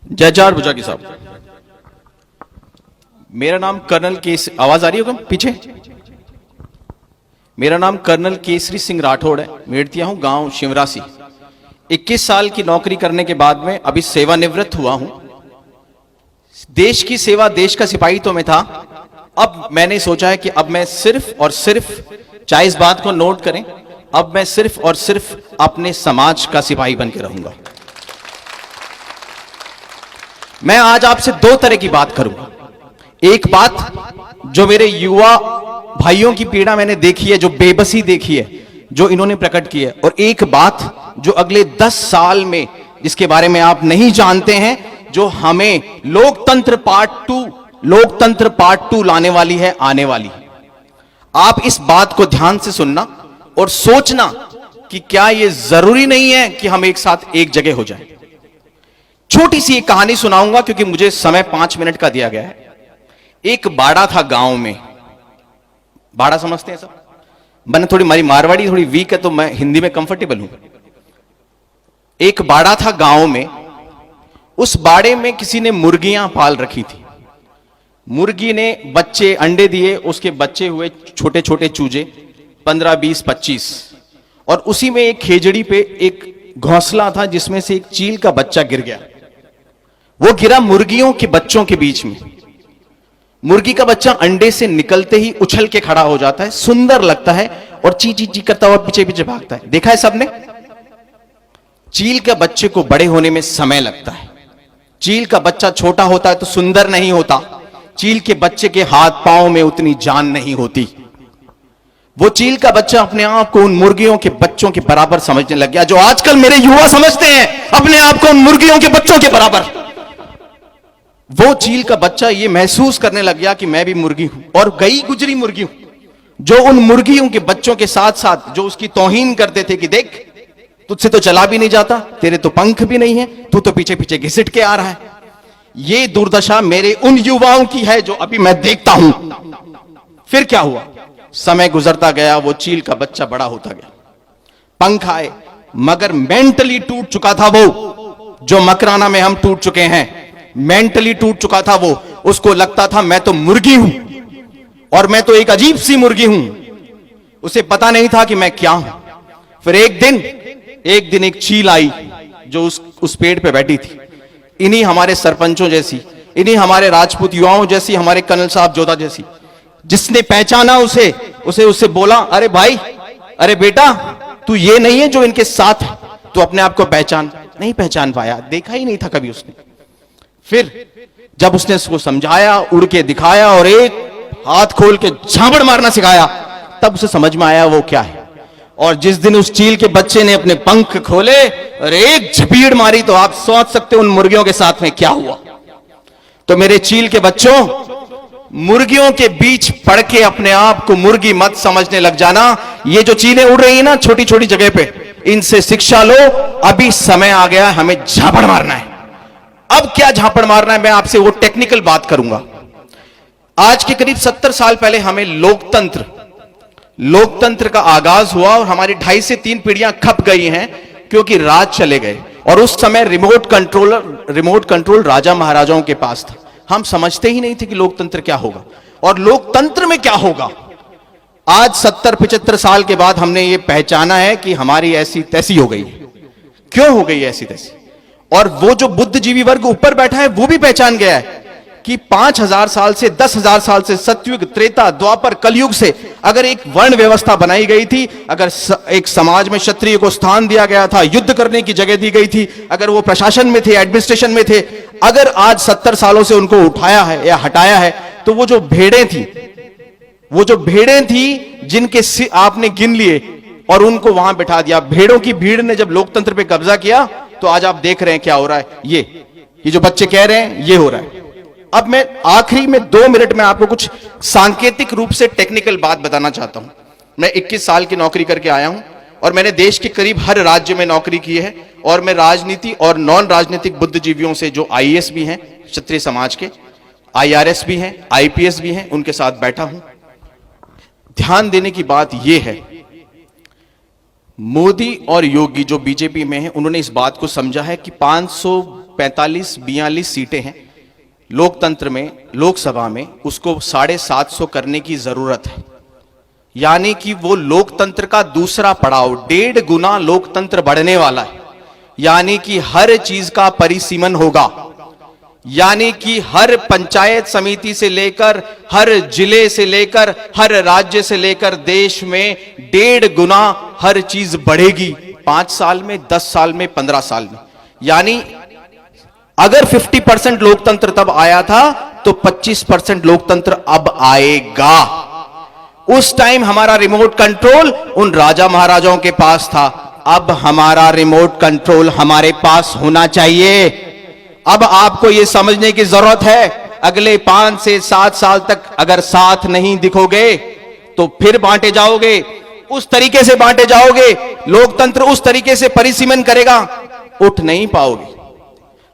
जयचार भुजागी साहब। मेरा नाम कर्नल केसरी, आवाज आ रही होगा पीछे? मेरा नाम कर्नल केसरी सिंह राठौड़ है। मेड़तिया हूं, गांव शिवरासी। 21 साल की नौकरी करने के बाद में अभी सेवानिवृत्त हुआ हूं। देश की सेवा, देश का सिपाही तो मैं था। अब मैंने सोचा है कि अब मैं सिर्फ और सिर्फ, चाहे इस बात को नोट करें, अब मैं सिर्फ और सिर्फ अपने समाज का सिपाही बन के रहूंगा। मैं आज आपसे दो तरह की बात करूंगा। एक बात जो मेरे युवा भाइयों की पीड़ा मैंने देखी है, जो बेबसी देखी है, जो इन्होंने प्रकट की है, और एक बात जो अगले 10 साल में, जिसके बारे में आप नहीं जानते हैं, जो हमें लोकतंत्र पार्ट 2 लाने वाली है, आने वाली है। आप इस बात को ध्यान से सुनना और सोचना कि क्या यह जरूरी नहीं है कि हम एक साथ एक जगह हो जाएं। छोटी सी एक कहानी सुनाऊंगा क्योंकि मुझे समय 5 मिनट का दिया गया है। एक बाड़ा था गांव में। बाड़ा समझते हैं सब? मैंने थोड़ी, हमारी मारवाड़ी थोड़ी वीक है तो मैं हिंदी में कंफर्टेबल हूं। एक बाड़ा था गांव में। उस बाड़े में किसी ने मुर्गियां पाल रखी थी। मुर्गी ने बच्चे, अंडे दिए, उसके बच्चे हुए छोटे छोटे चूजे, 15, 20, 25। और उसी में एक खेजड़ी पे एक घोंसला था जिसमें से एक चील का बच्चा गिर गया। वो गिरा मुर्गियों के बच्चों के बीच में। मुर्गी का बच्चा अंडे से निकलते ही उछल के खड़ा हो जाता है, सुंदर लगता है और ची ची ची करता हुआ पीछे पीछे भागता है। देखा है सबने? चील के बच्चे को बड़े होने में समय लगता है। चील का बच्चा छोटा होता है तो सुंदर नहीं होता। चील के बच्चे के हाथ पांव में उतनी जान नहीं होती। वो चील का बच्चा अपने आप को उन मुर्गियों के बच्चों के बराबर समझने लग गया, जो आजकल मेरे युवा समझते हैं अपने आप को उन मुर्गियों के बच्चों के बराबर। वो चील का बच्चा ये महसूस करने लग गया कि मैं भी मुर्गी हूं, और गई गुजरी मुर्गी हूं, जो उन मुर्गियों के बच्चों के साथ साथ जो उसकी तौहीन करते थे कि देख, तुझसे तो चला भी नहीं जाता, तेरे तो पंख भी नहीं है, तू तो पीछे पीछे घिसट के आ रहा है। ये दुर्दशा मेरे उन युवाओं की है जो अभी मैं देखता हूं। फिर क्या हुआ? समय गुजरता गया, वो चील का बच्चा बड़ा होता गया, पंख आए, मगर मेंटली टूट चुका था वो, जो मकराना में हम टूट चुके हैं। मेंटली टूट चुका था वो। उसको लगता था मैं तो मुर्गी हूं और मैं तो एक अजीब सी मुर्गी हूं। उसे पता नहीं था कि मैं क्या हूं। फिर एक दिन एक चील आई जो उस पेड़ पे बैठी थी, इन्हीं हमारे सरपंचों जैसी, इन्हीं हमारे राजपूत युवाओं जैसी, हमारे कर्नल साहब जोधा जैसी। जिसने पहचाना उसे बोला, अरे भाई, अरे बेटा, तू ये नहीं है जो इनके साथ है, तू अपने आप को पहचान। नहीं पहचान पाया, देखा ही नहीं था कभी उसने। फिर जब उसने उसको समझाया, उड़ के दिखाया और एक हाथ खोल के झापड़ मारना सिखाया, तब उसे समझ में आया वो क्या है। और जिस दिन उस चील के बच्चे ने अपने पंख खोले और एक झपीड़ मारी, तो आप सोच सकते उन मुर्गियों के साथ में क्या हुआ। तो मेरे चील के बच्चों, मुर्गियों के बीच पड़ के अपने आप को मुर्गी मत समझने लग जाना। ये जो चीलें उड़ रही है ना छोटी छोटी जगह पे, इनसे शिक्षा लो। अभी समय आ गया, हमें झापड़ मारना है। अब क्या झापड़ मारना है, मैं आपसे वो टेक्निकल बात करूंगा। आज के करीब 70 साल पहले हमें लोकतंत्र का आगाज हुआ और हमारी 2.5 से 3 पीढ़ियां खप गई हैं क्योंकि राज चले गए। और उस समय रिमोट कंट्रोल राजा महाराजाओं के पास था। हम समझते ही नहीं थे कि लोकतंत्र क्या होगा और लोकतंत्र में क्या होगा। आज 70-75 साल के बाद हमने ये पहचाना है कि हमारी ऐसी तैसी हो गई। क्यों हो गई ऐसी तैसी? और वो जो बुद्धिजीवी वर्ग ऊपर बैठा है वो भी पहचान गया है कि 5000 साल से 10,000 साल से, सतयुग, त्रेता, द्वापर, कलयुग से अगर एक वर्ण व्यवस्था बनाई गई थी, अगर एक समाज में क्षत्रिय को स्थान दिया गया था, युद्ध करने की जगह दी गई थी, अगर वो प्रशासन में थे, एडमिनिस्ट्रेशन में थे, अगर आज 70 सालों से उनको उठाया है या हटाया है, तो वो जो भेड़ें थी जिनके आपने गिन लिए और उनको वहां बिठा दिया। भेड़ों की भीड़ ने जब लोकतंत्र पे कब्जा किया, तो आज आप देख रहे हैं क्या हो रहा है। ये जो बच्चे कह रहे हैं, ये हो रहा है। अब मैं आखिरी में 2 मिनट में आपको कुछ सांकेतिक रूप से टेक्निकल बात बताना चाहता हूं। मैं 21 साल की नौकरी करके आया हूं और मैंने देश के करीब हर राज्य में नौकरी की है। और मैं राजनीति और नॉन राजनीतिक बुद्धिजीवियों से, जो आईएएस भी हैं क्षत्रिय समाज के, आईआरएस भी हैं, आईपीएस भी हैं, उनके साथ बैठा हूं। ध्यान देने की बात यह है, मोदी और योगी जो बीजेपी में हैं, उन्होंने इस बात को समझा है कि 45-42 सीटें हैं लोकतंत्र में, लोकसभा में, उसको 750 करने की जरूरत है। यानी कि वो लोकतंत्र का दूसरा पड़ाव, 1.5 गुना लोकतंत्र बढ़ने वाला है। यानी कि हर चीज का परिसीमन होगा। यानी कि हर पंचायत समिति से लेकर, हर जिले से लेकर, हर राज्य से लेकर देश में 1.5 गुना हर चीज बढ़ेगी 5 साल में, 10 साल में, 15 साल में। यानी अगर 50% लोकतंत्र तब आया था तो 25% लोकतंत्र अब आएगा। उस टाइम हमारा रिमोट कंट्रोल उन राजा महाराजाओं के पास था, अब हमारा रिमोट कंट्रोल हमारे पास होना चाहिए। अब आपको यह समझने की जरूरत है, अगले 5 से 7 साल तक अगर साथ नहीं दिखोगे तो फिर बांटे जाओगे, उस तरीके से बांटे जाओगे, लोकतंत्र उस तरीके से परिसीमन करेगा, उठ नहीं पाओगे।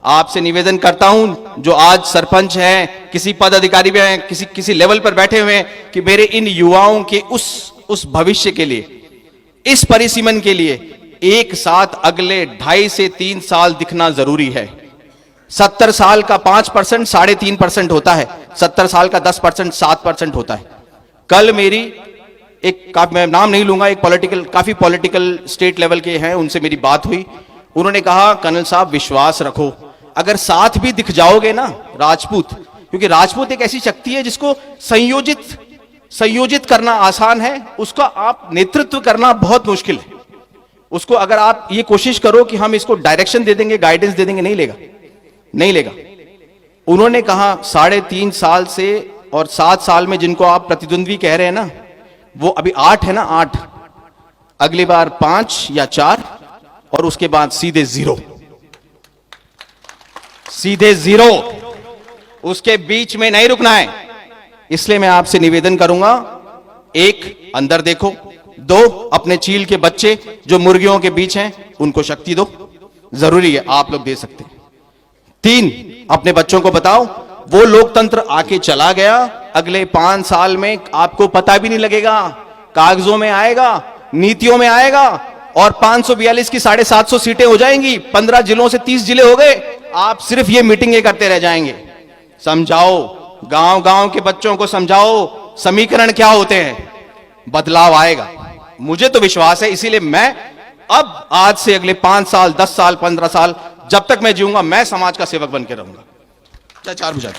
आपसे निवेदन करता हूं, जो आज सरपंच हैं, किसी पद अधिकारी भी हैं, किसी लेवल पर बैठे हुए हैं, कि मेरे इन युवाओं के उस भविष्य के लिए, इस परिसीमन के लिए एक साथ अगले 2.5 से 3 साल दिखना जरूरी है। 70 साल का 5% 3.5% होता है, 70 साल का 10% 7% होता है। कल मेरी मैं नाम नहीं लूंगा, काफी पॉलिटिकल स्टेट लेवल के हैं, उनसे मेरी बात हुई। उन्होंने कहा, कर्नल साहब विश्वास रखो, अगर साथ भी दिख जाओगे ना राजपूत, क्योंकि राजपूत एक ऐसी शक्ति है जिसको संयोजित करना आसान है, उसका आप नेतृत्व करना बहुत मुश्किल है। उसको अगर आप ये कोशिश करो कि हम इसको डायरेक्शन दे देंगे, गाइडेंस दे देंगे, नहीं लेगा। उन्होंने कहा 3.5 साल से और 7 साल में जिनको आप प्रतिद्वंद्वी कह रहे हैं ना, वो अभी 8 है ना, 8, अगली बार 5 या 4 और उसके बाद सीधे 0, उसके बीच में नहीं रुकना है। इसलिए मैं आपसे निवेदन करूंगा, 1 अंदर देखो, 2 अपने चील के बच्चे जो मुर्गियों के बीच हैं उनको शक्ति दो, जरूरी है, आप लोग दे सकते हैं। 3 अपने बच्चों को बताओ, वो लोकतंत्र आके चला गया, अगले 5 साल में आपको पता भी नहीं लगेगा, कागजों में आएगा, नीतियों में आएगा, और 542 की 750 सीटें हो जाएंगी, 15 जिलों से 30 जिले हो गए। आप सिर्फ ये मीटिंगें करते रह जाएंगे। समझाओ, गांव के बच्चों को समझाओ समीकरण क्या होते हैं, बदलाव आएगा, मुझे तो विश्वास है। इसीलिए मैं अब आज से अगले 5 साल, 10 साल, 15 साल, जब तक मैं जीऊंगा, मैं समाज का सेवक बन के रहूंगा। 4 बुझा